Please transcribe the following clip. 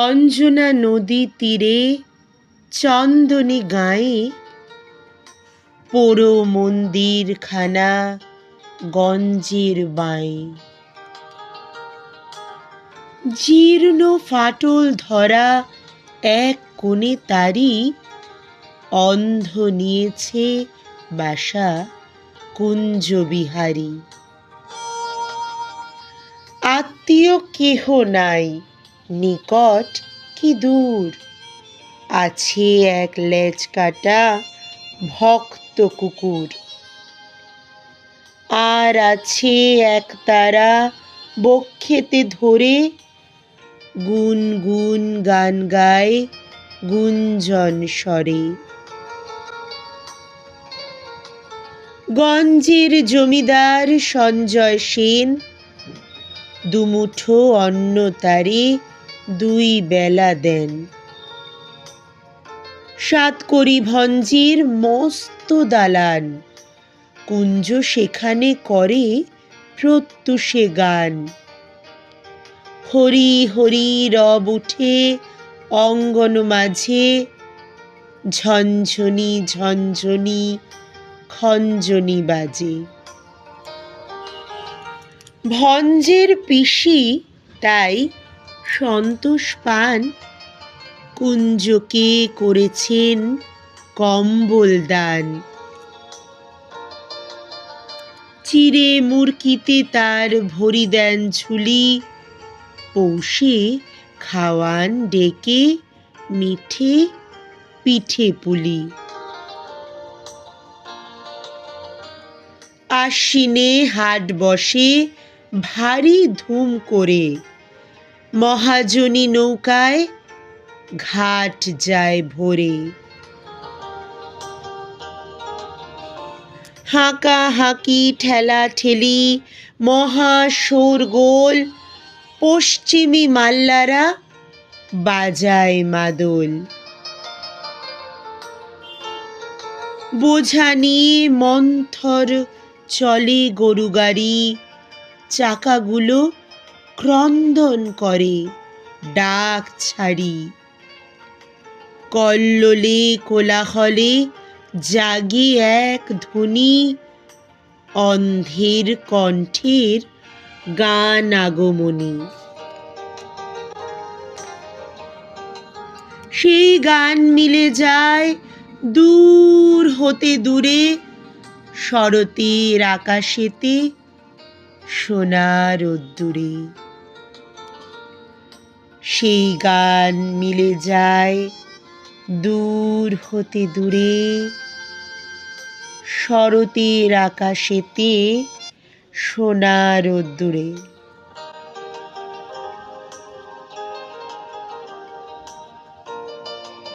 অঞ্জনা নদী তীরে চন্দনী গাঁয়ে পোড়ো মন্দিরখানা গঞ্জের বাঁয়ে। জীর্ণ ফাটল ধরা এক কোণে তারি অন্ধ নিয়েছে বাসা কুঞ্জবিহারী। আত্মীয় কেহ নাই, নিকট কি দূর, আছে এক লেজ কাটা ভক্ত কুকুর। আর আছে এক তারা বক্ষেতে ধরে গুন গুন গান গায় গুঞ্জন স্বরে। গঞ্জের জমিদার সঞ্জয় সেন দুমুঠো অন্ন তারে দুই বেলা দেন। সাতকড়ি ভঞ্জের মস্ত দালান, কুঞ্জ সেখানে করে প্রত্যুষে গান। হরি হরি রব উঠে অঙ্গন মাঝে, ঝনঝনি ঝনঝনি খঞ্জনি বাজে। ভঞ্জের পিসি তাই সন্তোষ পান কুঞ্জকে করেছেন কম্বল দান। চিরে মুরকিতে তার ভরি দেন ঝুলি, পৌষে খাওয়ান ডেকে মিঠে পিঠে পুলি। আশ্বিনে হাট বসে ভারী ধুম করে, মহাজনী নৌকায় ঘাট যায় ভোরে। হাঁকা হাঁকি ঠেলা ঠেলি মহা শোরগোল, পশ্চিমী মাল্লারা বাজায় মাদল। বোঝা নিয়ে মন্থর চলে গরু গাড়ি, চাকাগুলো ক্রন্দন করে ডাক ছাড়ি। কল্লোলে কোলাহলে জাগে এক ধ্বনি, অন্ধের কণ্ঠের গান আগমনী। সেই গান মিলে যায় দূর হতে দূরে, শরতের আকাশেতে সোনার রোদ্দুরে। সেই গান মিলে যায় দূর হতে দূরে, শরতের আকাশেতে সোনার রোদ্দুরে।